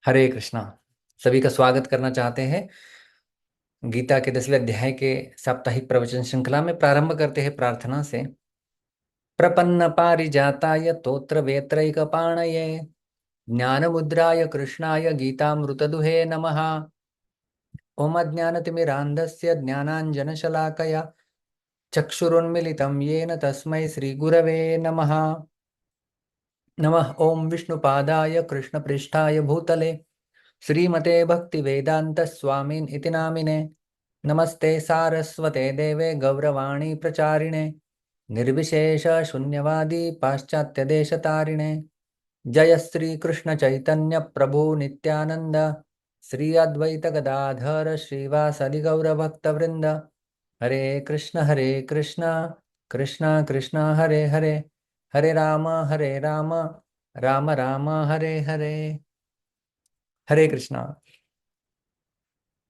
हरे कृष्णा। सभी का स्वागत करना चाहते हैं। गीता के 10वें अध्याय के साप्ताहिक प्रवचन श्रृंखला में प्रारंभ करते हैं प्रार्थना से। प्रपन्न पारिजाताय तोत्र वेत्रैकपाणये ज्ञान मुद्राय कृष्णाय गीतामृतदुहे नमः। ओम अज्ञानतिमिरान्धस्य ज्ञानाञ्जनशलाकया चक्षुरुन्मिलितं येन तस्मै श्रीगुरवे नमः। नमः ओम विष्णुपादाय कृष्णपृष्ठाय भूतले श्रीमते भक्तिवेदांत स्वामिन इति नामिने। नमस्ते सारस्वते देवे गौरवाणी प्रचारिणे निर्विशेष शून्यवादी पाश्चात्य देशतारिणे। जय श्री कृष्ण चैतन्य प्रभु नित्यानंद श्री अद्वैत गदाधर श्रीवासदि गौर भक्त वृंद। हरे कृष्ण कृष्ण कृष्ण हरे हरे, हरे राम राम राम हरे हरे। हरे कृष्णा।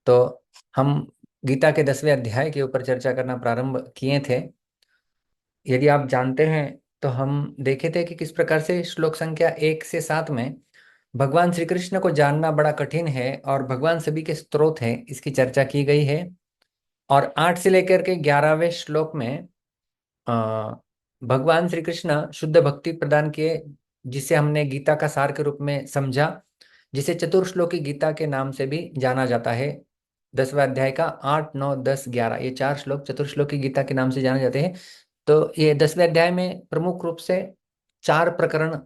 तो हम गीता के 10वें अध्याय के ऊपर चर्चा करना प्रारंभ किए थे। यदि आप जानते हैं तो हम देखे थे कि किस प्रकार से श्लोक संख्या 1 से 7 में भगवान श्री कृष्ण को जानना बड़ा कठिन है और भगवान सभी के स्रोत हैं, इसकी चर्चा की गई है। और 8 से लेकर के 11वें श्लोक में अ, भगवान श्री कृष्ण शुद्ध भक्ति प्रदान किए, जिसे हमने गीता का सार के रूप में समझा, जिसे चतुर्श्लोकी गीता के नाम से भी जाना जाता है। 10वें अध्याय का 8, 9, 10, 11 ये 4 श्लोक चतुर्श्लोकी गीता के नाम से जाने जाते हैं। तो ये 10वें अध्याय में प्रमुख रूप से 4 प्रकरण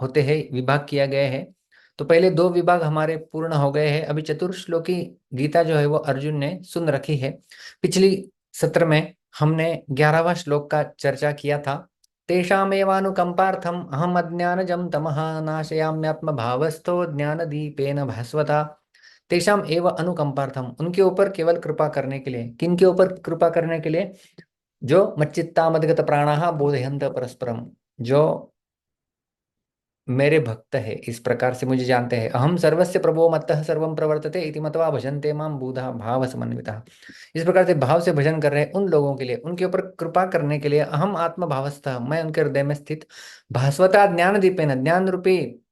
होते हैं, विभाग किया गया है। तो पहले 2 विभाग हमारे पूर्ण हो गए हैं। अभी चतुर्श्लोकी गीता जो है वो अर्जुन ने सुन रखी है। पिछली सत्र में हमने 11वां श्लोक का चर्चा किया था। तेषामेवानुकंपार्थम अहम अज्ञानजं तमः नाशयाम्यात्म भावस्थो ज्ञान दीपेन भास्वता। तेषाम एव अनुकंपार्थम, उनके ऊपर केवल कृपा करने के लिए। किन के ऊपर कृपा करने के लिए? जो मच्चित्ता मदगत प्राणाः बोधयन्त परस्परम, जो मेरे भक्त है, इस प्रकार से मुझे जानते हैं। अहम सर्वस्य प्रभो मत्तः सर्वं प्रवर्तते इति मत्वा भजन्ते मां बुधा भाव समन्वितः। इस प्रकार से भाव से भजन कर रहे हैं उन लोगों के लिए, उनके ऊपर कृपा करने के लिए। अहम आत्म भावस्थः, मैं उनके हृदय में स्थित। भास्वता ज्ञान दीपेन, ज्ञान रूपी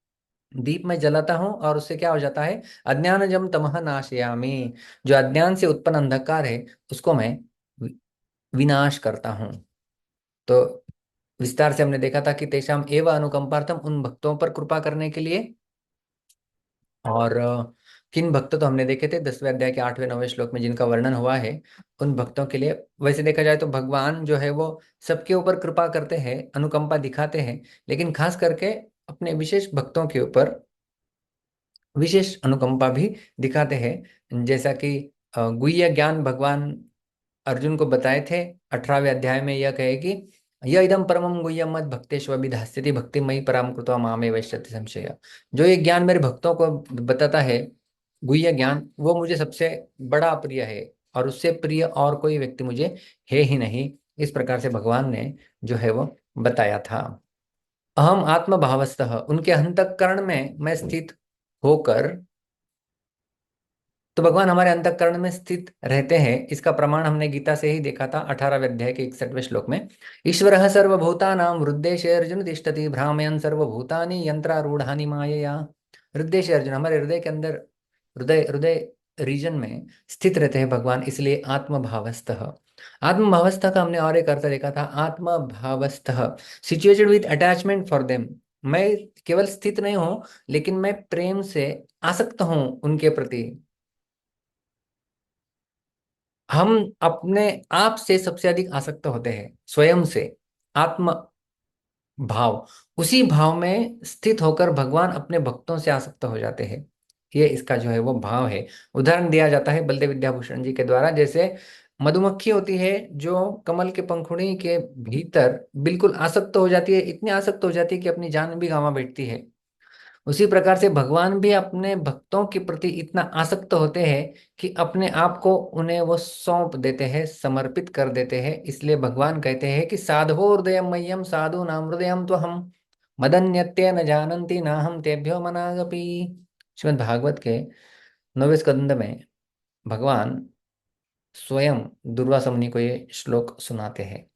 दीप में जलाता हूँ और उससे क्या हो जाता है? अज्ञानजम तमः नाशयामि, जो अज्ञान से उत्पन्न अंधकार है उसको मैं वि- विनाश करता हूँ। तो विस्तार से हमने देखा था कि तेषाम एव अनुकंपार्थम, उन भक्तों पर कृपा करने के लिए। और किन भक्त तो हमने देखे थे 10वें अध्याय के 8वें 9वें श्लोक में, जिनका वर्णन हुआ है उन भक्तों के लिए। वैसे देखा जाए तो भगवान जो है वो सबके ऊपर कृपा करते हैं, अनुकंपा दिखाते हैं, लेकिन खास करके अपने विशेष भक्तों के ऊपर विशेष अनुकंपा भी दिखाते हैं। जैसा कि गुह्य ज्ञान भगवान अर्जुन को बताए थे। 18वें अध्याय में यह कहे कि यह इदम परमम गुह्यम मद भक्तेष्वभिधास्यति भक्तिमयी पराम कृत्वा मामे वैश्यति संशय। जो ये ज्ञान मेरे भक्तों को बताता है, गुह्य ज्ञान, वो मुझे सबसे बड़ा प्रिय है और उससे प्रिय और कोई व्यक्ति मुझे है ही नहीं। इस प्रकार से भगवान ने जो है वो बताया था। अहम आत्म भावस्तः, उनके अंतःकरण में मैं स्थित होकर। तो भगवान हमारे अंतःकरण में स्थित रहते हैं, इसका प्रमाण हमने गीता से ही देखा था 18वें अध्याय के 61वें श्लोक में। ईश्वरः सर्वभूतानां हृद्देशे अर्जुन तिष्ठति भ्रामयन् सर्वभूतानि यंत्रारूढ़ानि मायया। हृद्देशे अर्जुन, हमारे हृदय के अंदर, हृदय हृदय रीजन में स्थित रहते हैं भगवान, इसलिए आत्मभावस्थः। आत्मभावस्थः का हमने और एक अर्थ देखा था, आत्मभावस्थः situated with attachment for them. मैं केवल स्थित नहीं हूं, लेकिन मैं प्रेम से आसक्त हूं उनके प्रति। हम अपने आप से सबसे अधिक आसक्त होते हैं, स्वयं से। आत्म भाव, उसी भाव में स्थित होकर भगवान अपने भक्तों से आसक्त हो जाते हैं। ये इसका जो है वो भाव है। उदाहरण दिया जाता है बलदेव विद्याभूषण जी के द्वारा। जैसे मधुमक्खी होती है जो कमल के पंखुड़ी के भीतर बिल्कुल आसक्त हो जाती है, इतनी आसक्त हो जाती है कि अपनी जान भी गंवा बैठती है। उसी प्रकार से भगवान भी अपने भक्तों के प्रति इतना आसक्त होते हैं कि अपने आप को उन्हें वो सौंप देते हैं, समर्पित कर देते हैं। इसलिए भगवान कहते हैं कि साधवो हृदय मह्यम साधु नाम हृदयम तो हम मदन्यत्य न जानन्ति ना हम तेभ्यो मनागपि। श्रीमद् भागवत के 9वें स्कंद में भगवान स्वयं दुर्वासा मुनि को ये श्लोक सुनाते हैं।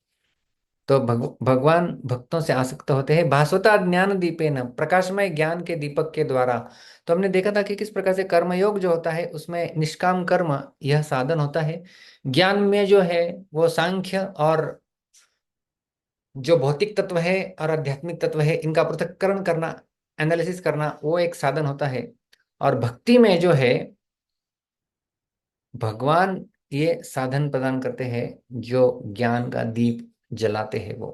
तो भगवान भक्तों से आसक्त होते हैं भास्वता ज्ञान दीपेन, प्रकाशमय ज्ञान के दीपक के द्वारा। तो हमने देखा था कि किस प्रकार से कर्मयोग जो होता है उसमें निष्काम कर्म यह साधन होता है। ज्ञान में जो है वो सांख्य और जो भौतिक तत्व है और आध्यात्मिक तत्व है इनका पृथक्करण करना, एनालिसिस करना, वो एक साधन होता है। और भक्ति में जो है भगवान ये साधन प्रदान करते हैं, जो ज्ञान का दीप जलाते हैं वो।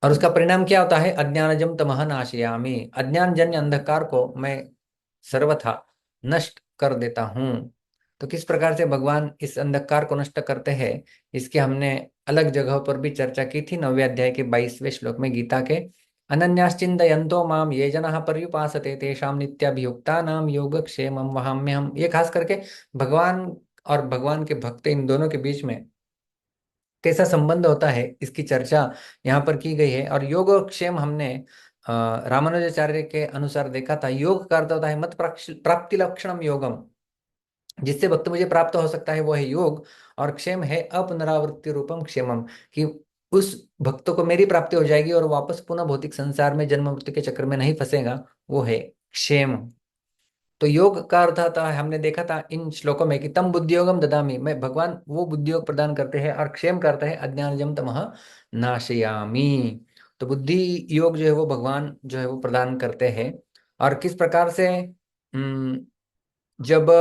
और उसका परिणाम क्या होता है? अज्ञानजम तमह नाशयामि, अज्ञान जन्य अंधकार को मैं सर्वथा नष्ट कर देता हूँ। तो किस प्रकार से भगवान इस अंधकार को नष्ट करते हैं, इसके हमने अलग जगहों पर भी चर्चा की थी। 9वें अध्याय के 22वें श्लोक में गीता के, अनन्याश्चिन्तयन्तो माम ये जनाः पर्युपासते तेषां नित्याभियुक्तानां योगक्षेमं वहाम्यहम्। ये खास करके भगवान और भगवान के भक्त इन दोनों के बीच में कैसा संबंध होता है इसकी चर्चा यहाँ पर की गई है। और योगक्षेम हमने रामानुजाचार्य के अनुसार देखा था। योग का अर्थ होता है मत प्राप्ति लक्षणम योगम, जिससे भक्त मुझे प्राप्त हो सकता है वो है योग। और क्षेम है अपनरावृत्ति रूपम क्षेमम, कि उस भक्त को मेरी प्राप्ति हो जाएगी और वापस पुनः भौतिक संसार में जन्म मृत्यु के चक्र में नहीं फंसेगा, वो है क्षेम। तो योग का अर्थ था, हमने देखा था इन श्लोकों में कि तम बुद्धियोगम ददामी, मैं भगवान वो बुद्धियोग प्रदान करते हैं। और क्षेम करता है अज्ञानजम तमह नाशयामी, तो बुद्धि योग जो है वो भगवान जो है वो प्रदान करते हैं। और किस प्रकार से जब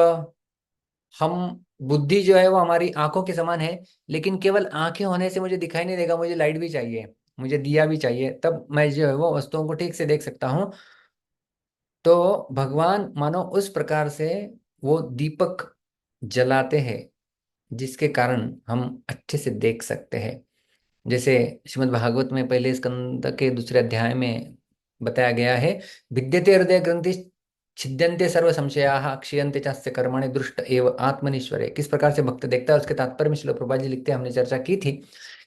हम, बुद्धि जो है वो हमारी आंखों के समान है, लेकिन केवल आंखें होने से मुझे दिखाई नहीं देगा, मुझे लाइट भी चाहिए, मुझे दिया भी चाहिए, तब मैं जो है वो वस्तुओं को ठीक से देख सकता हूँ। तो भगवान मानो उस प्रकार से वो दीपक जलाते हैं जिसके कारण हम अच्छे से देख सकते हैं। जैसे श्रीमद् भागवत में पहले स्कंद के दूसरे अध्याय में बताया गया है, विद्यते हृदय ग्रंथि छिद्यन्ते सर्व संशयाः क्षीयन्ते चास्य कर्मणि दृष्ट एव आत्मनीश्वरे। किस प्रकार से भक्त देखता है उसके तात्पर्य में श्रील प्रभुपाद जी लिखते हैं, हमने चर्चा की थी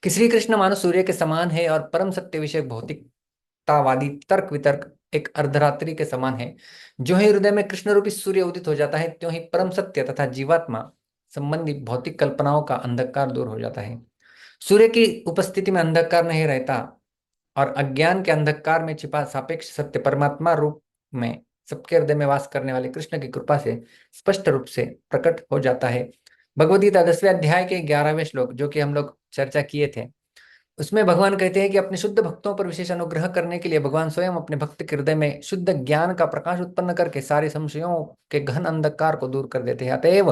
कि श्री कृष्ण मानो सूर्य के समान है और परम सत्य विषय भौतिकतावादी तर्क वितर्क एक अर्धरात्रि के समान है। जो ही हृदय में कृष्ण रूपी सूर्य उदित हो जाता है, त्यों ही परम सत्य तथा जीवात्मा संबंधी भौतिक कल्पनाओं का अंधकार दूर हो जाता है। सूर्य की उपस्थिति में अंधकार नहीं रहता और अज्ञान के अंधकार में छिपा सापेक्ष सत्य परमात्मा रूप में सबके हृदय में वास करने वाले कृष्ण की कृपा से स्पष्ट रूप से प्रकट हो जाता है। भगवद गीता 10वें अध्याय के 11वें श्लोक जो कि हम लोग चर्चा किए थे, उसमें भगवान कहते हैं कि अपने शुद्ध भक्तों पर विशेष अनुग्रह करने के लिए भगवान स्वयं अपने भक्त के हृदय में शुद्ध ज्ञान का प्रकाश उत्पन्न करके सारे संशयों के घन अंधकार को दूर कर देते हैं। अतएव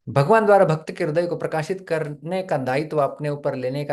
भगवान द्वारा भक्त के हृदय को प्रकाशित करने का दायित्व अपने ऊपर लेने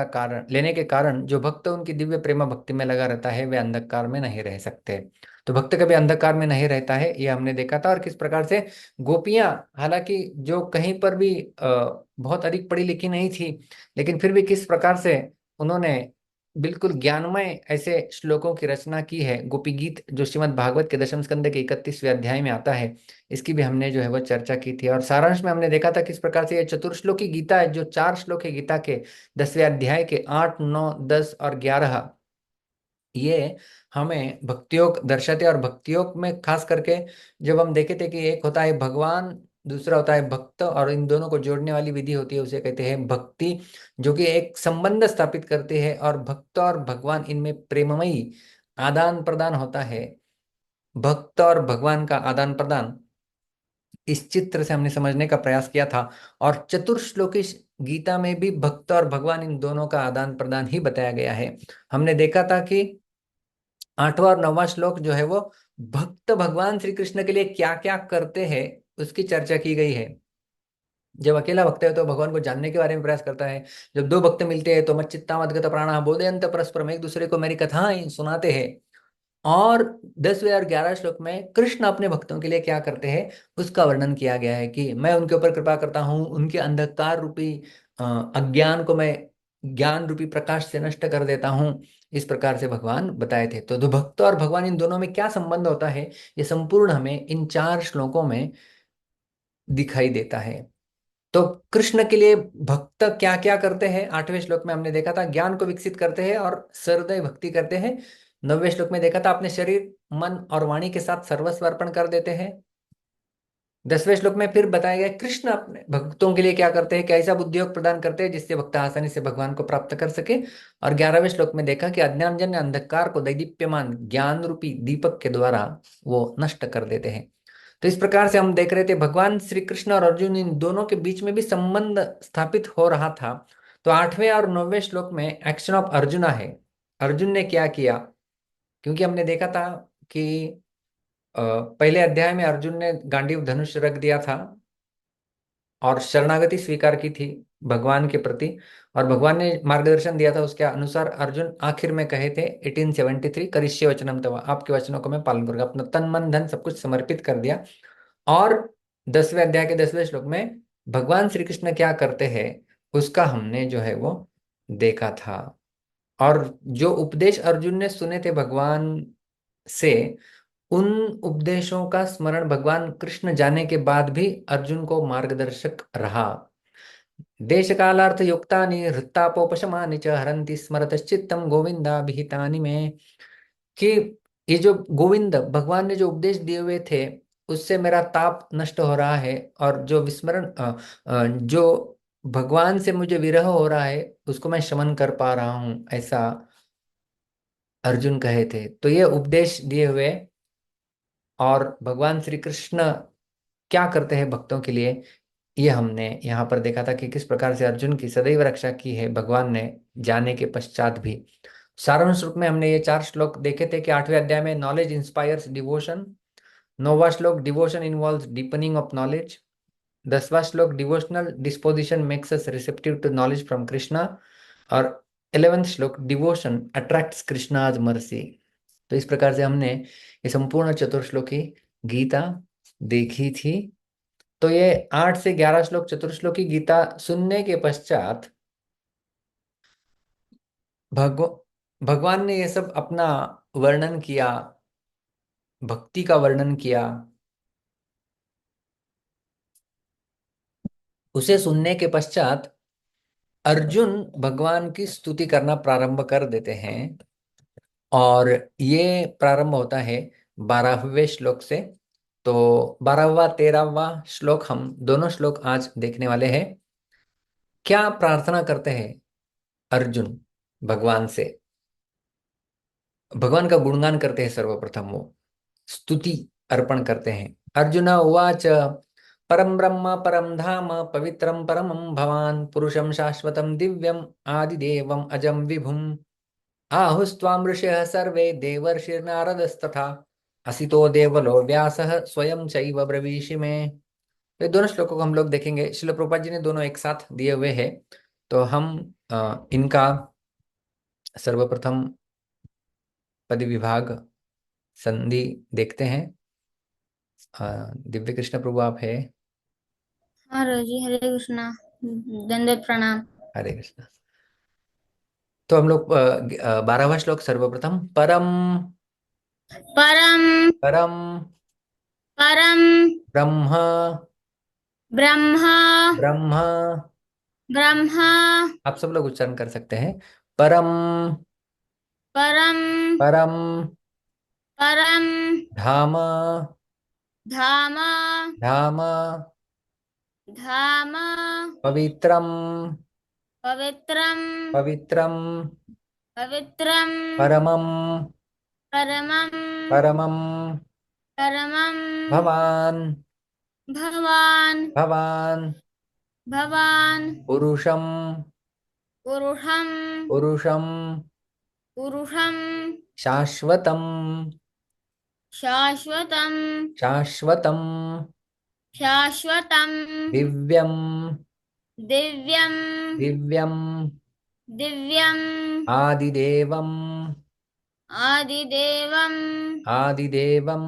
के कारण जो भक्त उनकी दिव्य प्रेम भक्ति में लगा रहता है वे अंधकार में नहीं रह सकते। तो भक्त कभी अंधकार में नहीं रहता है, ये हमने देखा था। और किस प्रकार से गोपियां, हालांकि जो कहीं पर भी बहुत अधिक पढ़ी लिखी नहीं थी, लेकिन फिर भी किस प्रकार से उन्होंने बिल्कुल ज्ञानमय ऐसे श्लोकों की रचना की है। गोपी गीत जो श्रीमद् भागवत के 10वें स्कंद के 31वें अध्याय में आता है, इसकी भी हमने जो है वो चर्चा की थी। और सारांश में हमने देखा था किस प्रकार से ये चतुर्श्लोकी गीता है, जो 4 श्लोक है गीता के 10वें अध्याय के 8, 9, 10 और 11, ये हमें भक्तियोग दर्शाते। और भक्तियोग में खास करके जब हम देखे थे कि एक होता है भगवान, दूसरा होता है भक्त, और इन दोनों को जोड़ने वाली विधि होती है उसे कहते हैं भक्ति, जो कि एक संबंध स्थापित करते हैं। और भक्त और भगवान इनमें प्रेममयी आदान प्रदान होता है। भक्त और भगवान का आदान प्रदान इस चित्र से हमने समझने का प्रयास किया था। और चतुर्श्लोकी गीता में भी भक्त और भगवान इन दोनों का आदान प्रदान ही बताया गया है। हमने देखा था कि 8वां और 9वां श्लोक जो है वो भक्त भगवान श्री कृष्ण के लिए क्या क्या करते हैं उसकी चर्चा की गई है। जब अकेला भक्त है तो भगवान को जानने के बारे में प्रयास करता है। जब दो भक्त मिलते हैं तो मच्चित्ता मद्गत प्राणा बोधयंत परस्परम, एक दूसरे को मेरी कथाएं सुनाते हैं। और 10वें और 11 श्लोक में कृष्ण अपने भक्तों के लिए क्या करते हैं उसका वर्णन किया गया है कि मैं उनके ऊपर कृपा करता हूँ, उनके अंधकार रूपी अज्ञान को मैं ज्ञान रूपी प्रकाश से नष्ट कर देता हूँ। इस प्रकार से भगवान बताए थे। तो दो भक्त और भगवान इन दोनों में क्या संबंध होता है, ये संपूर्ण हमें इन 4 श्लोकों में दिखाई देता है। तो कृष्ण के लिए भक्त क्या क्या करते हैं, 8वें श्लोक में हमने देखा था ज्ञान को विकसित करते हैं और सहृदय भक्ति करते हैं। 9वें श्लोक में देखा था अपने शरीर मन और वाणी के साथ सर्वस्व अर्पण कर देते हैं। 10वें श्लोक में फिर बताया गया कृष्ण अपने भक्तों के लिए क्या करते हैं, कैसा बुद्धि योग प्रदान करते हैं जिससे भक्त आसानी से भगवान को प्राप्त कर सके। और 11वें श्लोक में देखा कि अज्ञानजन्य अंधकार को दैदीप्यमान ज्ञान रूपी दीपक के द्वारा वो नष्ट कर देते हैं। तो इस प्रकार से हम देख रहे थे भगवान श्री कृष्ण और अर्जुन इन दोनों के बीच में भी संबंध स्थापित हो रहा था। तो 8वें और 9वें श्लोक में एक्शन ऑफ अर्जुना है। अर्जुन ने क्या किया, क्योंकि हमने देखा था कि पहले अध्याय में अर्जुन ने गांडीव धनुष रख दिया था और शरणागति स्वीकार की थी भगवान के प्रति, और भगवान ने मार्गदर्शन दिया था उसके अनुसार अर्जुन आखिर में कहे थे 1873 करिष्ये वचनम तव, आपके वचनों को मैं पालन करूंगा, अपना तन मन धन सब कुछ समर्पित कर दिया। और 10वें अध्याय के 10वें श्लोक में भगवान श्री कृष्ण क्या करते हैं उसका हमने जो है वो देखा था। और जो उपदेश अर्जुन ने सुने थे भगवान से, उन उपदेशों का स्मरण भगवान कृष्ण जाने के बाद भी अर्जुन को मार्गदर्शक रहा। देश कालार्थ युक्तानि हृत्तापोपशमानि च हरन्ति स्मरतश्चित्तम गोविंदाभिहितानि में, कि ये जो गोविंद भगवान ने जो उपदेश दिए हुए थे उससे मेरा ताप नष्ट हो रहा है, और जो विस्मरण जो भगवान से मुझे विरह हो रहा है उसको मैं शमन कर पा रहा हूँ, ऐसा अर्जुन कहे थे। तो ये उपदेश दिए हुए और भगवान श्री कृष्ण क्या करते हैं भक्तों के लिए, ये हमने यहाँ पर देखा था कि किस प्रकार से अर्जुन की सदैव रक्षा की है भगवान ने जाने के पश्चात भी। सारांश रूप में हमने ये 4 श्लोक देखे थे कि 8वें अध्याय में नॉलेज इंस्पायर्स डिवोशन, 9वां श्लोक devotion involves deepening of knowledge, 10वां श्लोक devotional disposition makes us receptive to knowledge from Krishna, और 11वें श्लोक डिवोशन अट्रैक्ट्स कृष्णाज मर्सी। तो इस प्रकार से हमने ये संपूर्ण चतुर्श्लोकी गीता देखी थी। तो ये 8 से 11 श्लोक चतुर्श्लोकी गीता सुनने के पश्चात भगव भगवान ने ये सब अपना वर्णन किया, भक्ति का वर्णन किया। उसे सुनने के पश्चात अर्जुन भगवान की स्तुति करना प्रारंभ कर देते हैं, और ये प्रारंभ होता है 12वें श्लोक से। तो 12वां 13वां श्लोक हम दोनों श्लोक आज देखने वाले हैं। क्या प्रार्थना करते हैं अर्जुन भगवान से, भगवान का गुणगान करते हैं, सर्वप्रथम वो स्तुति अर्पण करते हैं। अर्जुन उवाच परम ब्रह्म परम धाम पवित्रम परमं भवान पुरुषं शाश्वतं दिव्यम आदिदेवम अजम विभुम आहुस्त्वां ऋषयः सर्वे देवर्षिर्नारदस्तथा असितो देवलो व्यासः स्वयं चैव ब्रवीषि में। ये दोनों श्लोकों को हम लोग देखेंगे, श्रील प्रभुपाद जी ने दोनों एक साथ दिए हुए हैं। तो हम इनका सर्वप्रथम पद विभाग संधि देखते हैं। दिव्य कृष्ण प्रभु आप है। हाँ रोजी, हरे कृष्णा, दंडवत प्रणाम। हरे कृष्ण। तो हम लोग 12वां श्लोक सर्वप्रथम परम परम परम परम ब्रह्म ब्रह्म ब्रह्म, ब्रह्म आप सब लोग उच्चारण कर सकते हैं। परम परम परम परम धाम धाम धाम धाम पवित्रम पवित्रम पवित्रम पवित्रम परमम परमं परमम परमं भवान भवान भवान भवान पुरुषम पुरुषं पुरुषम पुरुषं शाश्वतम शाश्वतं शाश्वतम शाश्वतं दिव्यम दिव्यं दिव्यम दिव्यं आदिदेवम आदिदेवं आदिदेवम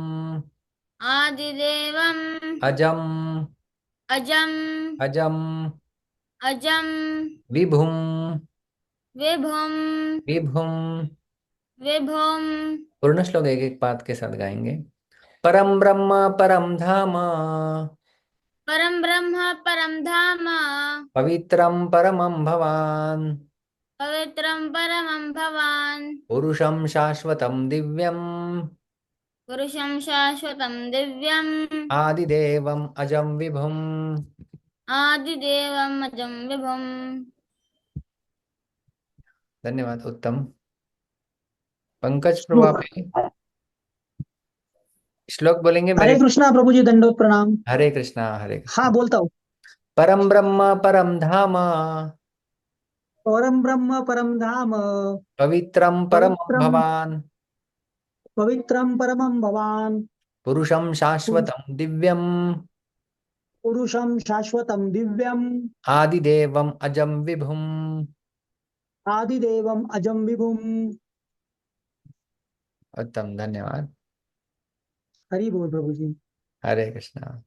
आदिदेवं अजम अजं अजम अजं विभुम विभुं विभुम। विभुं पूर्ण श्लोक एक एक पाद के साथ गाएंगे। परम ब्रह्म परम धाम परं ब्रह्म परं धाम पवित्रम परमं भवान पवित्रं परमं भवान् पुरुषं शाश्वतं दिव्यम पुरुषं शाश्वतं दिव्यम् आदिदेवम् अजं विभुम्। आदिदेवम् अजं विभुम्। धन्यवाद, उत्तम। पंकज प्रभु, आप श्लोक। हैं? श्लोक बोलेंगे हरे मेरे? कृष्णा प्रभु जी, दंडोत प्रणाम। हरे कृष्णा, हरे हाँ, कृष्णा। बोलता हूँ। परम ब्रह्म परम धाम, परम ब्रह्म परम धाम, पवित्रम परम पवित्रम भवान, पवित्रम परमं भवान, पुरुषम शाश्वतम दिव्यम, पुरुषं शाश्वतं दिव्यम, आदिदेवम अजम विभुम। आदिदेवम अजम विभुम। उत्तम, धन्यवाद। हरि बोल प्रभु जी। हरे कृष्णा।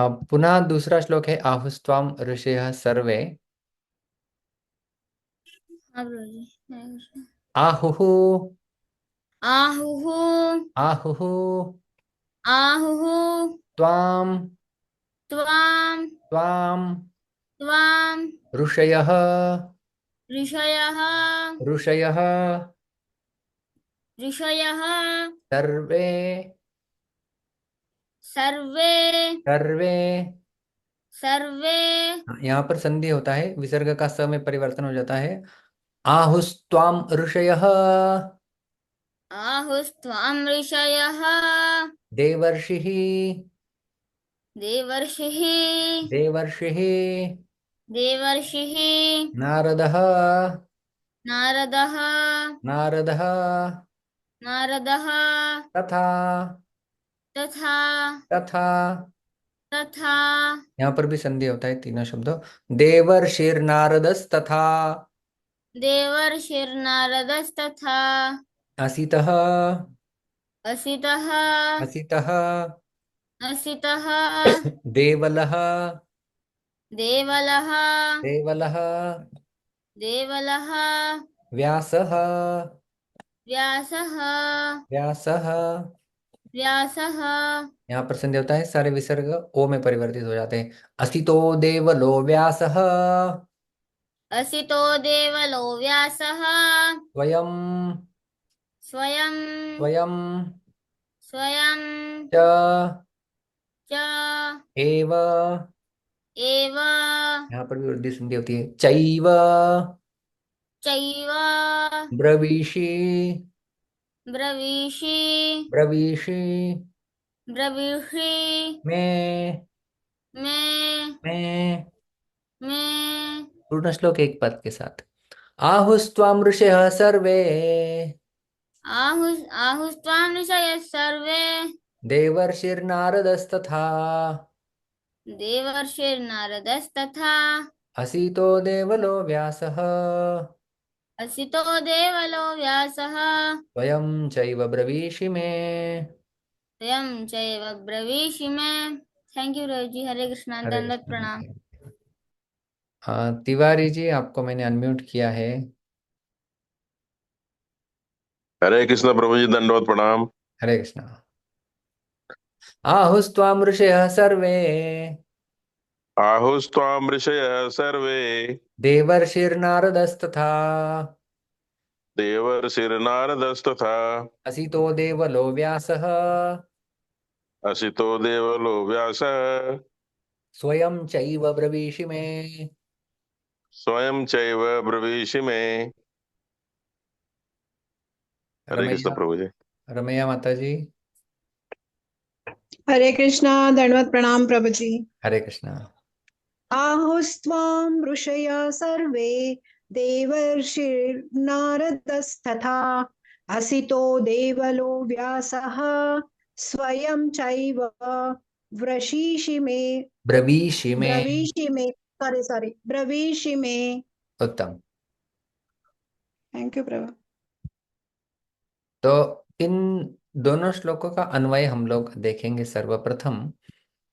पुनः दूसरा श्लोक है, आहुस्त्वाम ऋषयः सर्वे। अब रोजी हरे कृष्ण। आहुः आहुः आहुः आहुः त्वाम त्वां त्वाम त्वां ऋषयः ऋषयः ऋषयः ऋषयः सर्वे सर्वे सर्वे। सर्वे यहाँ पर संधि होता है, विसर्ग का स में परिवर्तन हो जाता है। आहुस्त्वाम ऋषयः आहुस्त्वां ऋषयः देवर्षिः देवर्षिः देवर्षिः देवर्षिः नारदः नारदः नारदः नारदः तथा तथा तथा। तथा यहाँ पर भी संधि होता है, तीनों शब्दों। देवर्षिर्नारदस्तथा देवर्षिर्नारदस्तथा असितः असितः असितः असितः देवलः देवलः देवलः देवलः व्यासः व्यासः व्यासः। व्यासः यहाँ पर संधि होता है, सारे विसर्ग ओ में परिवर्तित हो जाते हैं। असितो देवलो व्यासः असितो देवलो व्यासः स्वयं स्वयं स्वयं स्वयं च च एव। एव यहाँ पर भी वृद्धि संधि होती है, चैव चैव ब्रवीषि ब्रवीषि ब्रवीषि ब्रवीषि में मे में। मे पूर्ण श्लोक एक पद के साथ। आहुस्त्वाम ऋषयः सर्वे आहुस्त्वां ऋषयः सर्वे देवर्षिर्नारदस्तथा देवर्षिर्नारदस्तथा असितो देवलो व्यासः असितो देवलो व्यासः स्वयं चैव ब्रवीषि मे। स्वयं चैव ब्रवीषि मे। थैंक यू रोजी। हरे कृष्णा, हरे दंडवत कृष्ण। प्रणाम। तिवारी जी, आपको मैंने अनम्यूट किया है। हरे कृष्ण प्रभु जी, दंडवत प्रणाम। हरे कृष्ण। आहुस्त्वाम ऋषयः सर्वे आहुस्त्वां ऋषयः सर्वे देवर्षिर्नारदस्तथा देवर्षिर्नारदस्तथा असितो देवलो व्यासः असितो देवलो व्यासः स्वयं चैव ब्रवीषि मे। स्वयं चैव ब्रवीषि मे। हरे कृष्ण रमैया, प्रभु जी। रमैया माता जी। हरे कृष्णा, दंडवत प्रणाम प्रभु जी। हरे कृष्णा। आहुस्त्वां ऋषयः सर्वे देवर्षिर्नारदस्तथा असितो देवलो व्यासः स्वयं चैव व्रशीषि मे ब्रवीषि मे। ब्रवीषि मे सॉरी ब्रवीषि मे। उत्तम। थैंक यू प्रभु। तो इन दोनों श्लोकों का अन्वय हम लोग देखेंगे सर्वप्रथम,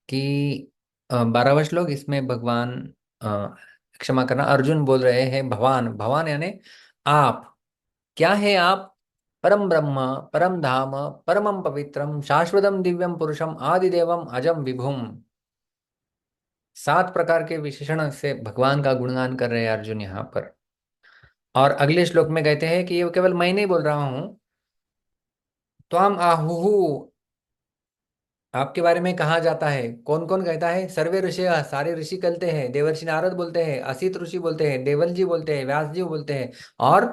कि 12वां श्लोक, इसमें भगवान, अ, क्षमा करना, अर्जुन बोल रहे हैं भवान, भवान यानी आप। क्या है आप? परम ब्रह्म परम धाम परमम पवित्रम शाश्वतम दिव्यम पुरुषम आदिदेवम अजम विभुम। 7 प्रकार के विशेषण से भगवान का गुणगान कर रहे हैं अर्जुन यहाँ पर। और अगले श्लोक में कहते हैं कि ये केवल मैं नहीं बोल रहा हूं, त्वाम आहुहु, आपके बारे में कहा जाता है। कौन कौन कहता है? सर्वे ऋषि, सारे ऋषि कहते हैं, देवर्षि नारद बोलते हैं, असित ऋषि बोलते हैं, देवल जी बोलते हैं, व्यास जी बोलते हैं, और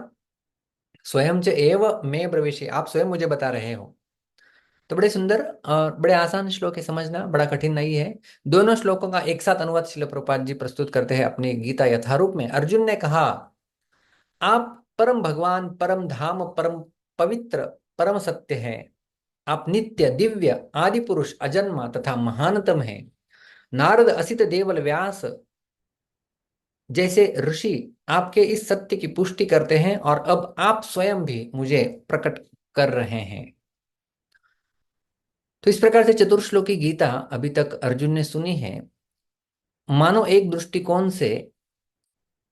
स्वयं च एव मैं प्रवेशी, आप स्वयं मुझे बता रहे हो। तो बड़े सुंदर और बड़े आसान श्लोक है, समझना बड़ा कठिन नहीं है। दोनों श्लोकों का एक साथ अनुवाद श्रील प्रभुपाद जी प्रस्तुत करते हैं अपनी गीता यथारूप में। अर्जुन ने कहा, आप परम भगवान, परम धाम, परम पवित्र, परम सत्य हैं। आप नित्य, दिव्य, आदि पुरुष, अजन्मा तथा महानतम हैं। नारद, असित, देवल, व्यास जैसे ऋषि आपके इस सत्य की पुष्टि करते हैं, और अब आप स्वयं भी मुझे प्रकट कर रहे हैं। तो इस प्रकार से चतुर्श्लोकी गीता अभी तक अर्जुन ने सुनी है। मानो एक दृष्टिकोण से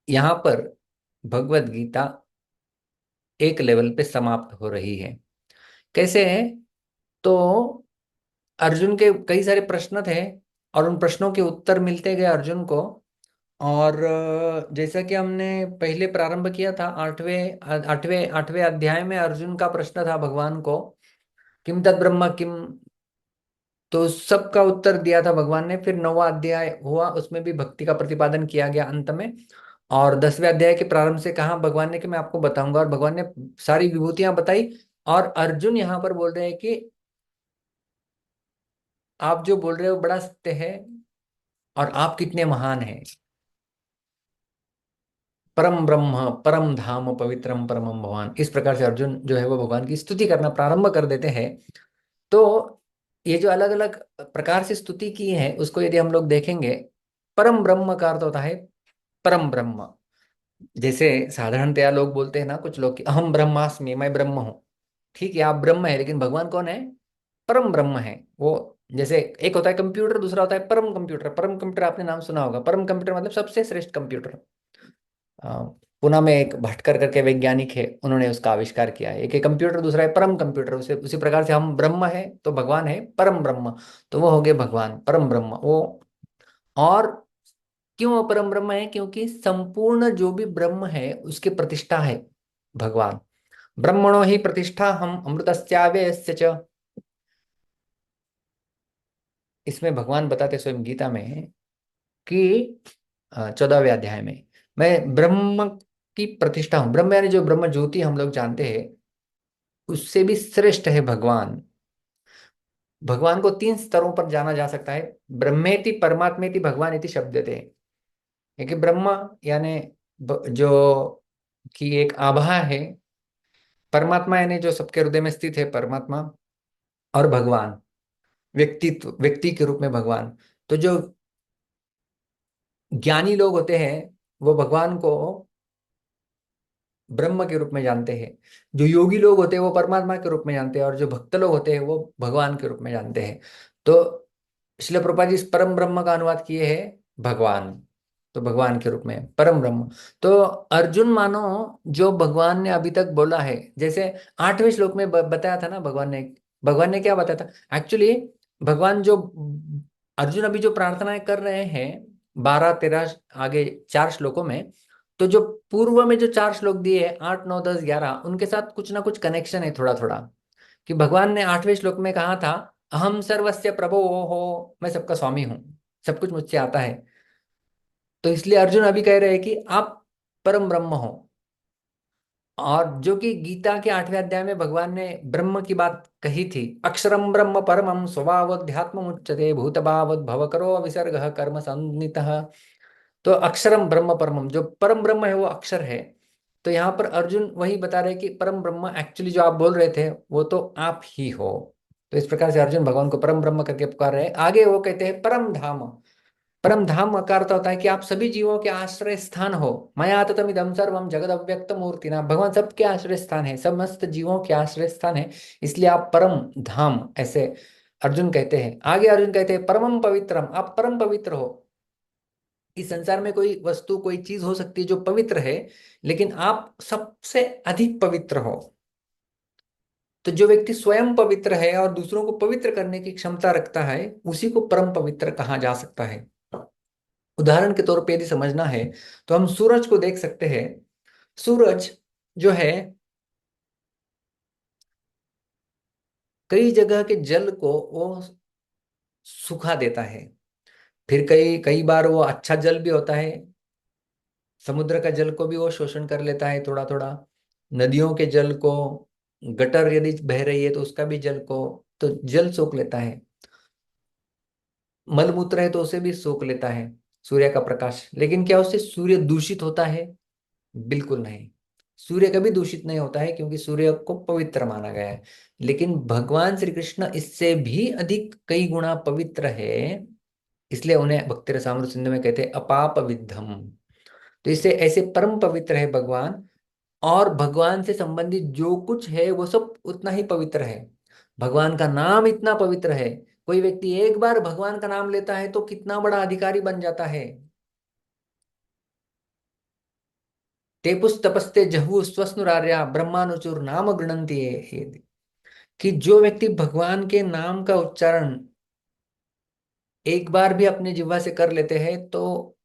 यहाँ पर भगवत गीता एक लेवल पे समाप्त हो रही है। कैसे है? तो अर्जुन के कई सारे प्रश्न थे, और उन प्रश्नों के उत्तर मिलते गए अर्जुन को। और जैसा कि हमने पहले प्रारंभ किया था, आठवें आठवें आठवें अध्याय में अर्जुन का प्रश्न था भगवान को, किम तद ब्रह्म किम, तो उस सब का उत्तर दिया था भगवान ने। फिर 9वां अध्याय हुआ, उसमें भी भक्ति का प्रतिपादन किया गया अंत में। और 10वें अध्याय के प्रारंभ से कहा भगवान ने कि मैं आपको बताऊंगा, और भगवान ने सारी विभूतियां बताई। और अर्जुन यहाँ पर बोल रहे हैं कि आप जो बोल रहे हो बड़ा सत्य है, और आप कितने महान हैं। परम ब्रह्म, परम धाम, पवित्रम परमम भगवान, इस प्रकार से अर्जुन जो है वो भगवान की स्तुति करना प्रारंभ कर देते हैं। तो ये जो अलग अलग प्रकार से स्तुति की है, उसको यदि हम लोग देखेंगे, परम ब्रह्म का अर्थ होता है परम ब्रह्म। जैसे साधारणतया लोग बोलते हैं ना, कुछ लोग कि अहम ब्रह्मास्मि, मैं ब्रह्म हूँ। ठीक है, आप ब्रह्म है, लेकिन भगवान कौन है? परम ब्रह्म है वो। जैसे एक होता है कंप्यूटर, दूसरा होता है परम कंप्यूटर। परम कंप्यूटर आपने नाम सुना होगा। परम कंप्यूटर मतलब सबसे श्रेष्ठ कंप्यूटर। पुणे में एक भटकर करके वैज्ञानिक है, उन्होंने उसका आविष्कार किया है। एक है कंप्यूटर, दूसरा है परम कंप्यूटर। उसी प्रकार से हम ब्रह्म है तो भगवान है परम ब्रह्म, तो वो हो गए भगवान परम ब्रह्म वो। और क्यों वो परम ब्रह्म है? क्योंकि संपूर्ण जो भी ब्रह्म है उसकी प्रतिष्ठा है भगवान। ब्रह्मणो ही प्रतिष्ठा हम अमृतस्याव्ययस्य च, इसमें भगवान बताते स्वयं गीता में कि 14वें अध्याय में, मैं ब्रह्म की प्रतिष्ठा हूं। ब्रह्म यानी जो ब्रह्म ज्योति हम लोग जानते हैं, उससे भी श्रेष्ठ है भगवान। भगवान को 3 स्तरों पर जाना जा सकता है। ब्रह्मेति, परमात्मेति, भगवान इति शब्दते। क्योंकि ब्रह्म यानी जो की एक आभा है, परमात्मा यानी जो सबके हृदय में स्थित है परमात्मा, और भगवान व्यक्तित्व, व्यक्ति के रूप में भगवान। तो जो ज्ञानी लोग होते हैं वो भगवान को ब्रह्म के रूप में जानते हैं। जो योगी लोग होते हैं वो परमात्मा के रूप में जानते हैं, और जो भक्त लोग होते हैं वो भगवान के रूप में जानते हैं। तो श्रील प्रभुपाद जी इस परम ब्रह्म का अनुवाद किए हैं भगवान, तो भगवान के रूप में परम ब्रह्म। तो अर्जुन मानो जो भगवान ने अभी तक बोला है, जैसे 8वें श्लोक में बताया था ना, भगवान ने क्या बताया था एक्चुअली। भगवान जो अर्जुन अभी जो प्रार्थनाएं कर रहे हैं 12, 13 आगे 4 श्लोकों में, तो जो पूर्व में जो 4 श्लोक दिए हैं 8, 9, 10, 11, उनके साथ कुछ ना कुछ कनेक्शन है थोड़ा थोड़ा। कि भगवान ने 8वें श्लोक में कहा था, अहम सर्वस्य प्रभो हो, मैं सबका स्वामी हूं, सब कुछ मुझसे आता है। तो इसलिए अर्जुन अभी कह रहे हैं कि आप परम ब्रह्म हो। और जो कि गीता के 8वें अध्याय में भगवान ने ब्रह्म की बात कही थी, अक्षरम ब्रह्म परमम स्वभावध्यात्म उच्यते भूतभावद भवकरो विसर्ग कर्म संनितः। तो अक्षरम ब्रह्म परमम, जो परम ब्रह्म है वो अक्षर है। तो यहाँ पर अर्जुन वही बता रहे कि परम ब्रह्म एक्चुअली जो आप बोल रहे थे वो तो आप ही हो। तो इस प्रकार से अर्जुन भगवान को परम ब्रह्म करके पुकार रहे हैं। आगे वो कहते हैं परम धाम। परम धाम का अर्थ होता है कि आप सभी जीवों के आश्रय स्थान हो। मया ततमिदं सर्वम जगद अव्यक्त मूर्तिना, भगवान सबके आश्रय स्थान है, समस्त जीवों के आश्रय स्थान है, इसलिए आप परम धाम, ऐसे अर्जुन कहते हैं। आगे अर्जुन कहते हैं परमम पवित्रम, आप परम पवित्र हो। इस संसार में कोई वस्तु, कोई चीज हो सकती है जो पवित्र है, लेकिन आप सबसे अधिक पवित्र हो। तो जो व्यक्ति स्वयं पवित्र है और दूसरों को पवित्र करने की क्षमता रखता है, उसी को परम पवित्र कहा जा सकता है। उदाहरण के तौर पे यदि समझना है तो हम सूरज को देख सकते हैं। सूरज जो है कई जगह के जल को वो सुखा देता है। फिर कई कई बार वो अच्छा जल भी होता है, समुद्र का जल को भी वो शोषण कर लेता है थोड़ा थोड़ा। नदियों के जल को, गटर यदि बह रही है तो उसका भी जल को, तो जल सोख लेता है। मलमूत्र है तो उसे भी सोख लेता है सूर्य का प्रकाश। लेकिन क्या उससे सूर्य दूषित होता है? बिल्कुल नहीं। सूर्य कभी दूषित नहीं होता है, क्योंकि सूर्य को पवित्र माना गया है। लेकिन भगवान श्री कृष्ण इससे भी अधिक कई गुना पवित्र है, इसलिए उन्हें भक्ति रसामृत सिंधु में कहते हैं अपाप विद्धम। तो इससे ऐसे परम पवित्र है भगवान। और भगवान से संबंधित जो कुछ है वो सब उतना ही पवित्र है। भगवान का नाम इतना पवित्र है, कोई व्यक्ति एक बार भगवान का नाम लेता है तो कितना बड़ा अधिकारी बन जाता है। तेपुस्तपस्ते जहु स्वस्नुरार्या ब्रह्मानुचुर नाम गृणंति ये। कि जो व्यक्ति भगवान के नाम का उच्चारण एक बार भी अपने जिह्वा से कर लेते हैं तो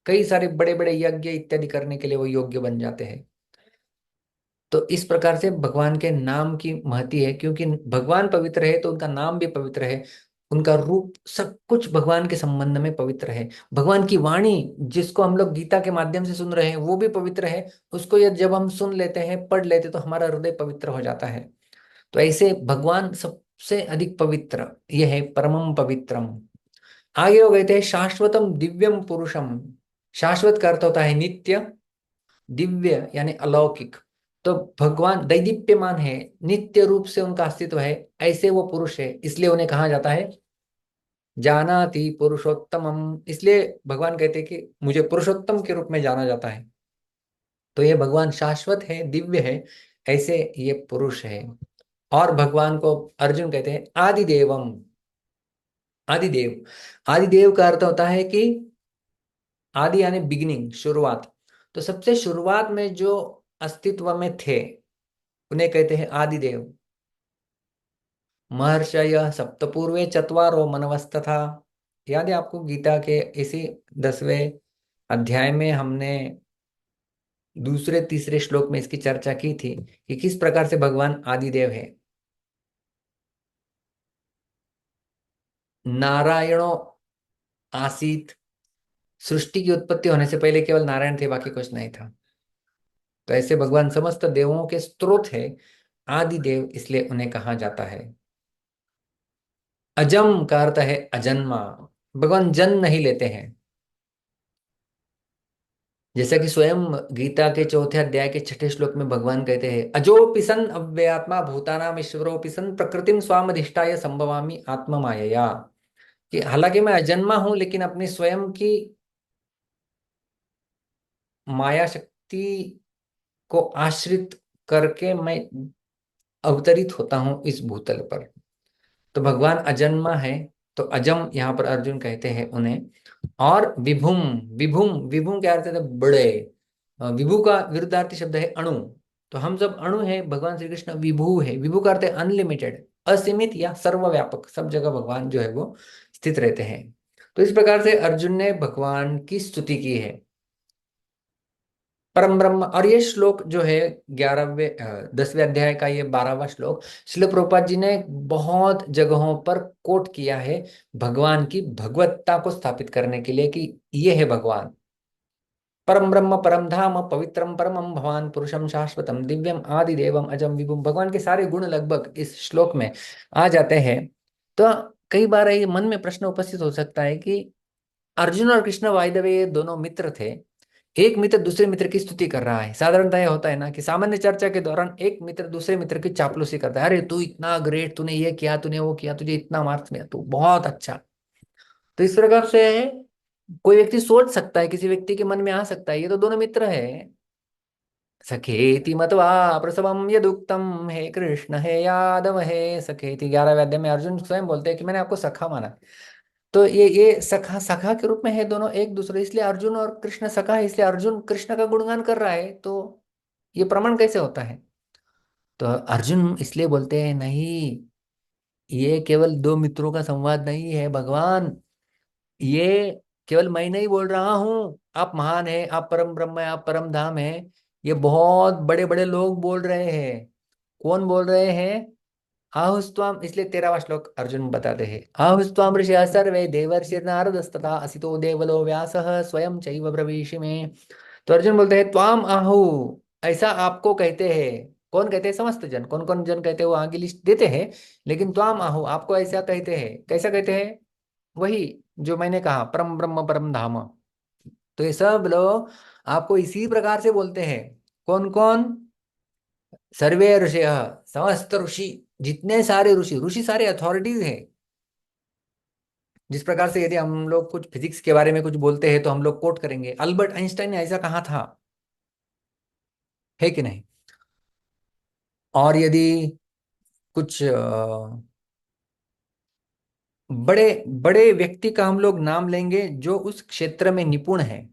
कई सारे बड़े बड़े यज्ञ इत्यादि करने के लिए वो योग्य बन जाते हैं। तो इस प्रकार से भगवान के नाम की महती है, क्योंकि भगवान पवित्र है तो उनका नाम भी पवित्र है, उनका रूप सब कुछ भगवान के संबंध में पवित्र है। भगवान की वाणी जिसको हम लोग गीता के माध्यम से सुन रहे हैं वो भी पवित्र है। उसको यदि जब हम सुन लेते हैं, पढ़ लेते तो हमारा हृदय पवित्र हो जाता है। तो ऐसे भगवान सबसे अधिक पवित्र, यह है परमम पवित्रम। आगे वो कहते हैं शाश्वतम दिव्यम पुरुषम। शाश्वत का अर्थ होता है नित्य, दिव्य यानी अलौकिक। तो भगवान दैदीप्यमान है, नित्य रूप से उनका अस्तित्व है, ऐसे वो पुरुष है, इसलिए उन्हें कहा जाता है जानाति पुरुषोत्तमम। इसलिए भगवान कहते हैं कि मुझे पुरुषोत्तम के रूप में जाना जाता है। तो ये भगवान शाश्वत है, दिव्य है, ऐसे ये पुरुष है। और भगवान को अर्जुन कहते हैं आदिदेवम। आदिदेव, आदिदेव का अर्थ होता है कि आदि यानी बिगिनिंग, शुरुआत। तो सबसे शुरुआत में जो अस्तित्व में थे उन्हें कहते हैं आदिदेव। महर्षय सप्तपूर्वे चत्वारो मनवस्तथा। याद है आपको गीता के इसी 10वें अध्याय में हमने दूसरे तीसरे श्लोक में इसकी चर्चा की थी कि किस प्रकार से भगवान आदिदेव है। नारायणो आसीत। सृष्टि की उत्पत्ति होने से पहले केवल नारायण थे, बाकी कुछ नहीं था। तो ऐसे भगवान समस्त देवों के स्रोत है, आदिदेव, इसलिए उन्हें कहा जाता है। अजम का अर्थ है अजन्मा। भगवान जन्म नहीं लेते हैं। जैसा कि स्वयं गीता के चौथे अध्याय के छठे श्लोक में भगवान कहते हैं अजोपि सन अव्ययात्मा भूतानाम ईश्वरोपि सन प्रकृतिम स्वामधिष्ठाय संभवामि आत्मा मायया। कि हालांकि मैं अजन्मा हूं, लेकिन अपनी स्वयं की माया शक्ति को आश्रित करके मैं अवतरित होता हूं इस भूतल पर। तो भगवान अजन्मा है, तो अजम यहाँ पर अर्जुन कहते हैं उन्हें। और विभुम, विभुम, विभुम क्या अर्थ है? बड़े। विभु का विरुद्धार्थी शब्द है अणु। तो हम जब अणु है, भगवान श्री कृष्ण विभु है। विभु का अर्थ है अनलिमिटेड, असीमित या सर्वव्यापक, सब जगह भगवान जो है वो स्थित रहते हैं। तो इस प्रकार से अर्जुन ने भगवान की स्तुति की है, परम ब्रह्म। और ये श्लोक जो है 10वें अध्याय का ये 12वां श्लोक श्रील प्रभुपाद जी ने बहुत जगहों पर कोट किया है भगवान की भगवत्ता को स्थापित करने के लिए कि ये है भगवान परम ब्रह्म परम धाम पवित्रम परमम भवान पुरुषम शाश्वतम दिव्यम आदिदेवम अजम विभुम। भगवान के सारे गुण लगभग इस श्लोक में आ जाते हैं। तो कई बार ये मन में प्रश्न उपस्थित हो सकता है कि अर्जुन और कृष्ण बाय द वे ये दोनों मित्र थे। एक मित्र दूसरे मित्र की स्तुति कर रहा है। साधारणतः यह होता है ना कि सामान्य चर्चा के दौरान एक मित्र दूसरे मित्र की चापलूसी करता है, अरे तू इतना ग्रेट, तूने ये किया, तूने वो किया, तुझे इतना मार्क्स मिला, तू बहुत अच्छा। तो इस प्रकार से कोई व्यक्ति सोच सकता है, किसी व्यक्ति के मन में आ सकता है ये तो दोनों मित्र है। सखेति मतवा प्रसवम यदुक्तम, हे कृष्ण हे यादव हे सखेति। 11वें अध्याय में अर्जुन स्वयं बोलते हैं कि मैंने आपको सखा माना। तो ये सखा सखा के रूप में है दोनों एक दूसरे, इसलिए अर्जुन और कृष्ण सखा है, इसलिए अर्जुन कृष्ण का गुणगान कर रहा है। तो ये प्रमाण कैसे होता है? तो अर्जुन इसलिए बोलते हैं नहीं, ये केवल दो मित्रों का संवाद नहीं है भगवान, ये केवल मैं नहीं बोल रहा हूँ, आप महान है, आप परम ब्रह्म है, आप परम धाम है, ये बहुत बड़े बड़े लोग बोल रहे हैं। कौन बोल रहे हैं? आहुस्त्वाम, इसलिए 13वां श्लोक अर्जुन बताते हैं, आहुस्त्वाम ऋषयः सर्वे देवर्षिर्नारदस्तथा असितो देवलो व्यासः स्वयं चैव ब्रवीषि में। तो अर्जुन बोलते हैं त्वाम आहु, ऐसा आपको कहते हैं। कौन कहते हैं? समस्त जन। कौन कौन जन कहते हैं वो आगे लिस्ट देते हैं, लेकिन त्वाम आहु आपको ऐसा कहते हैं। कैसा कहते हैं? वही जो मैंने कहा, परम ब्रह्म परम धाम। तो ये सब लोग आपको इसी प्रकार से बोलते हैं। कौन कौन? सर्वे ऋषय, समस्त ऋषि, जितने सारे ऋषि, ऋषि सारे अथॉरिटीज हैं। जिस प्रकार से यदि हम लोग कुछ फिजिक्स के बारे में कुछ बोलते हैं तो हम लोग कोट करेंगे, अल्बर्ट आइंस्टाइन ने ऐसा कहा था, है कि नहीं? और यदि कुछ बड़े बड़े व्यक्ति का हम लोग नाम लेंगे जो उस क्षेत्र में निपुण है,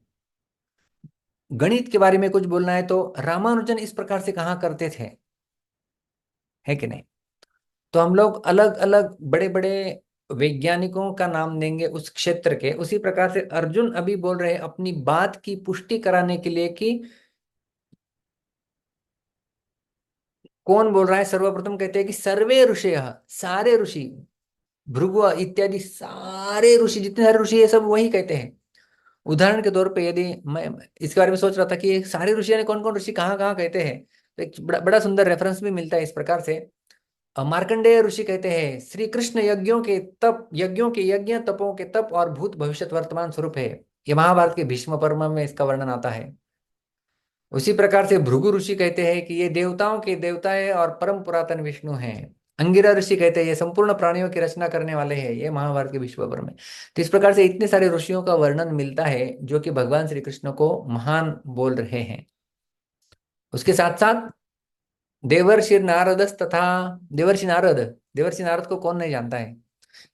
गणित के बारे में कुछ बोलना है तो रामानुजन इस प्रकार से कहा करते थे, है कि नहीं? तो हम लोग अलग अलग बड़े बड़े वैज्ञानिकों का नाम देंगे उस क्षेत्र के। उसी प्रकार से अर्जुन अभी बोल रहे हैं अपनी बात की पुष्टि कराने के लिए कि कौन बोल रहा है। सर्वप्रथम कहते हैं कि सर्वे ऋषयः, सारे ऋषि, भृगु इत्यादि सारे ऋषि, जितने सारे ऋषि है सब वही कहते हैं। उदाहरण के तौर पे यदि मैं इसके बारे में सोच रहा था कि ये सारे ऋषि ने कौन कौन ऋषि कहाँ कहाँ कहते हैं, तो एक बड़ा सुंदर रेफरेंस भी मिलता है इस प्रकार से। मार्कंडेय ऋषि कहते हैं श्री कृष्ण यज्ञों के तप, यज्ञों के यज्ञ तपों के तप और भूत भविष्य वर्तमान स्वरूप है। ये महाभारत के भीष्म पर्व में इसका वर्णन आता है। उसी प्रकार से भृगु ऋषि कहते हैं कि ये देवताओं के देवता है और परम पुरातन विष्णु हैं। अंगिरा ऋषि कहते हैं ये संपूर्ण प्राणियों की रचना करने वाले हैं। ये महाभारत के विश्व भर में। तो इस प्रकार से इतने सारे ऋषियों का वर्णन मिलता है जो कि भगवान श्री कृष्ण को महान बोल रहे हैं। उसके साथ साथ देवर्षि नारद तथा, देवर्षि नारद को कौन नहीं जानता है?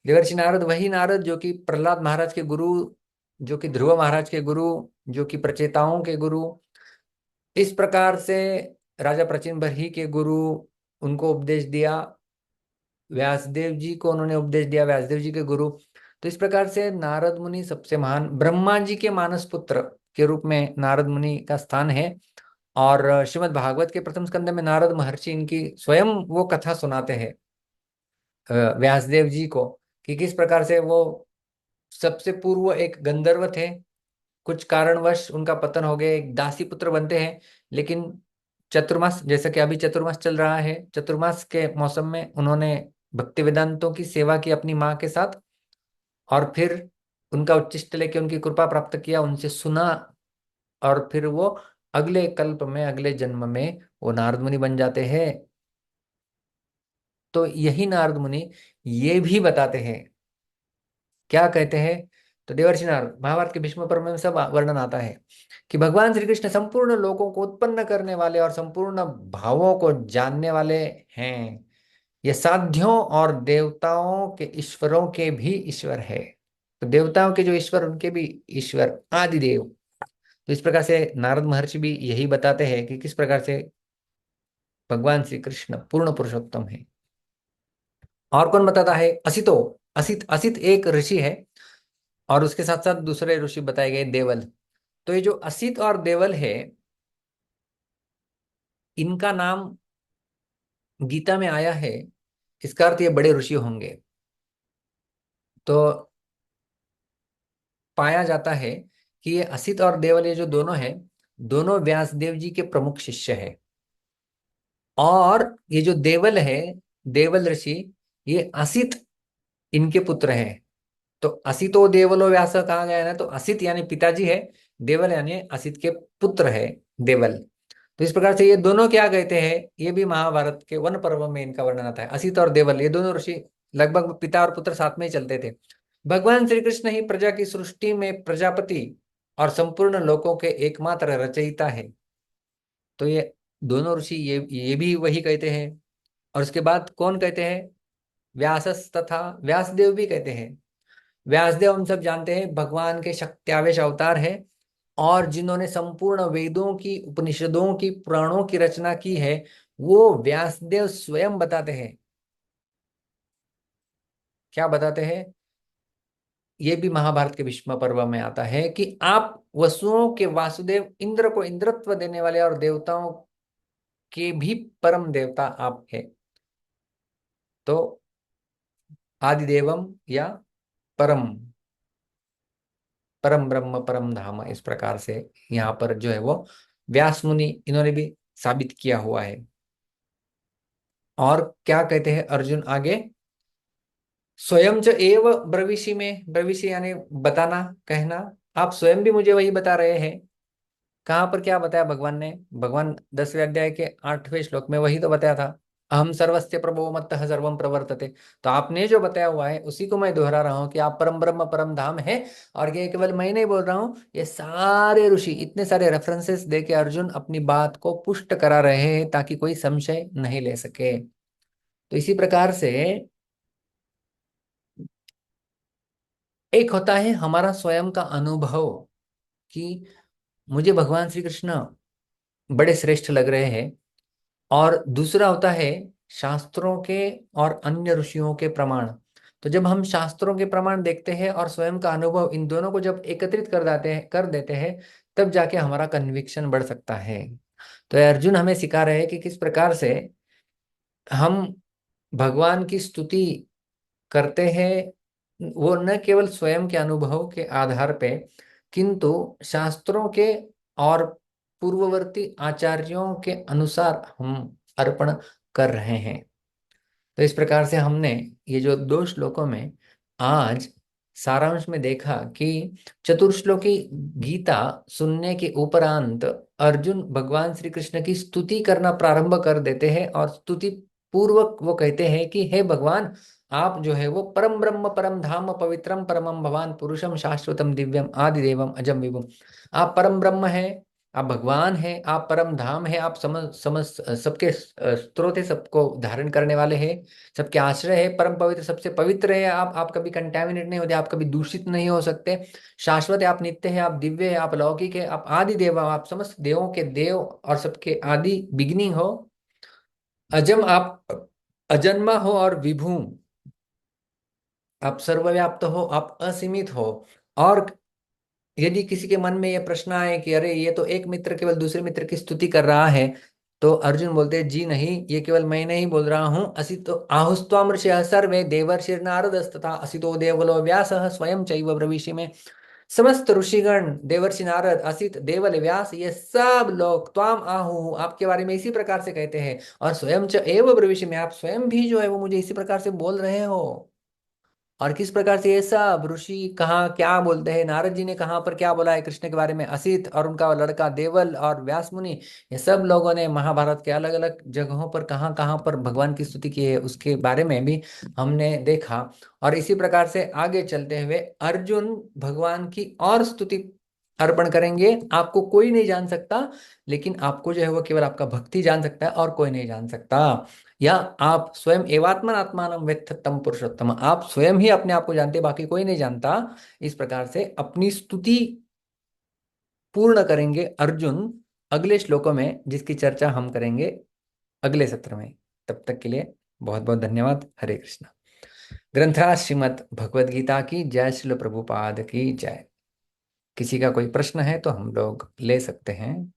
देवर्षि नारद वही नारद जो कि प्रहलाद महाराज के गुरु, जो कि ध्रुव महाराज के गुरु, जो कि प्रचेताओं के गुरु, इस प्रकार से राजा प्रचिन बरही के गुरु, उनको उपदेश दिया। व्यासदेव जी को उन्होंने उपदेश दिया, व्यासदेव जी के गुरु। तो इस प्रकार से नारद मुनि सबसे महान, ब्रह्मा जी के मानस पुत्र के रूप में नारद मुनि का स्थान है। और श्रीमद् भागवत के प्रथम स्कंद में नारद महर्षि इनकी स्वयं वो कथा सुनाते हैं व्यासदेव जी को, कि किस प्रकार से वो सबसे पूर्व एक गंधर्व थे, कुछ कारणवश उनका पतन हो गया, एक दासी पुत्र बनते हैं। लेकिन चतुर्मास, जैसा कि अभी चतुर्मास चल रहा है, चतुर्मास के मौसम में उन्होंने भक्ति वेदांतों की सेवा की अपनी माँ के साथ, और फिर उनका उच्चिष्ट लेके उनकी कृपा प्राप्त किया, उनसे सुना, और फिर वो अगले कल्प में, अगले जन्म में वो नारद मुनि बन जाते हैं। तो यही नारद मुनि ये भी बताते हैं, क्या कहते हैं? तो देवर्षि नारद, महाभारत के भीष्म पर्व में सब वर्णन आता है कि भगवान श्री कृष्ण संपूर्ण लोगों को उत्पन्न करने वाले और संपूर्ण भावों को जानने वाले हैं। ये साध्यों और देवताओं के ईश्वरों के भी ईश्वर है। तो देवताओं के जो ईश्वर, उनके भी ईश्वर आदिदेव। तो इस प्रकार से नारद महर्षि भी यही बताते हैं कि किस प्रकार से भगवान श्री कृष्ण पूर्ण पुरुषोत्तम है। और कौन बताता है? असितो, असित, असित एक ऋषि है, और उसके साथ साथ दूसरे ऋषि बताए गए देवल। तो ये जो असित और देवल है, इनका नाम गीता में आया है, इसका अर्थ ये बड़े ऋषि होंगे। तो पाया जाता है कि ये असित और देवल, ये जो दोनों हैं, दोनों व्यासदेव जी के प्रमुख शिष्य है। और ये जो देवल है, देवल ऋषि, ये असित इनके पुत्र हैं। तो असितो देवलो व्यास कहा गया है ना, तो असित यानी पिताजी है, देवल यानी असित के पुत्र है देवल। तो इस प्रकार से ये दोनों क्या कहते हैं, ये भी महाभारत के वन पर्व में इनका वर्णन आता है। असित और देवल, ये दोनों ऋषि लगभग पिता और पुत्र साथ में ही चलते थे। भगवान श्री कृष्ण ही प्रजा की सृष्टि में प्रजापति और संपूर्ण लोकों के एकमात्र रचयिता है। तो ये दोनों ऋषि ये भी वही कहते हैं। और उसके बाद कौन कहते हैं? व्यासस तथा व्यासदेव भी कहते हैं। व्यासदेव हम सब जानते हैं भगवान के शक्त्यावेश अवतार है, और जिन्होंने संपूर्ण वेदों की, उपनिषदों की, पुराणों की रचना की है, वो व्यासदेव स्वयं बताते हैं। क्या बताते हैं? ये भी महाभारत के भीष्म पर्व में आता है कि आप वसुओं के वासुदेव, इंद्र को इंद्रत्व देने वाले और देवताओं के भी परम देवता आप है। तो आदिदेवम या परम परम ब्रह्म परम धाम, इस प्रकार से यहाँ पर जो है वो व्यास मुनि इन्होंने भी साबित किया हुआ है। और क्या कहते हैं अर्जुन आगे, स्वयं च एव ब्रवीषि में, ब्रवीषि यानी बताना कहना, आप स्वयं भी मुझे वही बता रहे हैं। कहाँ पर क्या बताया भगवान ने, भगवान 10वें अध्याय के 8वें श्लोक में वही तो बताया था, अहम सर्वस्य प्रभो मत्तः सर्वम प्रवर्तते। तो आपने जो बताया हुआ है उसी को मैं दोहरा रहा हूँ कि आप परम ब्रह्म परम धाम है। और ये केवल मैं नहीं बोल रहा हूँ, ये सारे ऋषि इतने सारे रेफरेंसेस दे के अर्जुन अपनी बात को पुष्ट करा रहे हैं ताकि कोई संशय नहीं ले सके। तो इसी प्रकार से एक होता है हमारा स्वयं का अनुभव कि मुझे भगवान श्री कृष्ण बड़े श्रेष्ठ लग रहे हैं, और दूसरा होता है शास्त्रों के और अन्य ऋषियों के प्रमाण। तो जब हम शास्त्रों के प्रमाण देखते हैं और स्वयं का अनुभव, इन दोनों को जब एकत्रित कर देते हैं, तब जाके हमारा कन्विक्शन बढ़ सकता है। तो अर्जुन हमें सिखा रहे हैं कि किस प्रकार से हम भगवान की स्तुति करते हैं, वो न केवल स्वयं के अनुभव के आधार पे, किंतु शास्त्रों के और पूर्ववर्ती आचार्यों के अनुसार हम अर्पण कर रहे हैं। तो इस प्रकार से हमने ये जो 2 श्लोकों में आज सारांश में देखा कि चतुर्श्लोकी गीता सुनने के उपरांत अर्जुन भगवान श्री कृष्ण की स्तुति करना प्रारंभ कर देते हैं, और स्तुति पूर्वक वो कहते हैं कि हे भगवान, आप जो है वो परम ब्रह्म परम धाम पवित्रम परमम भवान पुरुषम शाश्वतम दिव्यम आदिदेवम अजम विभुम। आप परम ब्रह्म है, आप भगवान हैं, आप परम धाम है, आप समझ समझ सबके स्रोत है, सबको धारण करने वाले हैं, सबके आश्रय है, परम पवित्र सबसे पवित्र है। आप कभी कंटेमिनेट नहीं होते, आप कभी दूषित नहीं हो सकते, शाश्वत है, आप नित्य है, आप दिव्य है, आप लौकिक है, आप आदि देव, आप समस्त देवों के देव और सबके आदि बिगिनिंग हो। अजम, आप अजन्मा हो और विभू, आप सर्वव्याप्त हो, आप असीमित हो। और यदि किसी के मन में यह प्रश्न आए कि अरे ये तो एक मित्र केवल दूसरे मित्र की स्तुति कर रहा है, तो अर्जुन बोलते हैं जी नहीं, ये केवल मैं नहीं बोल रहा हूँ, असि तो आहुस्त्वाम ऋषयः सर्वे देवर्षिर्नारदस्तथा असितो देवलो व्यासः स्वयं चैव ब्रवीषि में। समस्त ऋषिगण, देवर्षि नारद, असित, देवल, व्यास, ये सब लोग त्वाम आहु आपके बारे में इसी प्रकार से कहते हैं, और स्वयं च एव ब्रवीषि में, आप स्वयं भी जो है वो मुझे इसी प्रकार से बोल रहे हो। और किस प्रकार से ये सब ऋषि कहाँ क्या बोलते हैं, नारद जी ने कहाँ पर क्या बोला है कृष्ण के बारे में, असित और उनका लड़का देवल और व्यास मुनि, ये सब लोगों ने महाभारत के अलग अलग जगहों पर कहाँ कहाँ पर भगवान की स्तुति की है, उसके बारे में भी हमने देखा। और इसी प्रकार से आगे चलते हुए अर्जुन भगवान की और स्तुति अर्पण करेंगे। आपको कोई नहीं जान सकता, लेकिन आपको जो है वो केवल आपका भक्ति जान सकता है और कोई नहीं जान सकता। या आप स्वयं एवात्मन आत्मानं वेत्थ तम पुरुषोत्तम, आप स्वयं ही अपने आप को जानते, बाकी कोई नहीं जानता। इस प्रकार से अपनी स्तुति पूर्ण करेंगे अर्जुन अगले श्लोकों में, जिसकी चर्चा हम करेंगे अगले सत्र में। तब तक के लिए बहुत बहुत धन्यवाद। हरे कृष्णा। ग्रंथराज श्रीमद् भगवद गीता की जय, श्रील प्रभुपाद की जय। किसी का कोई प्रश्न है तो हम लोग ले सकते हैं।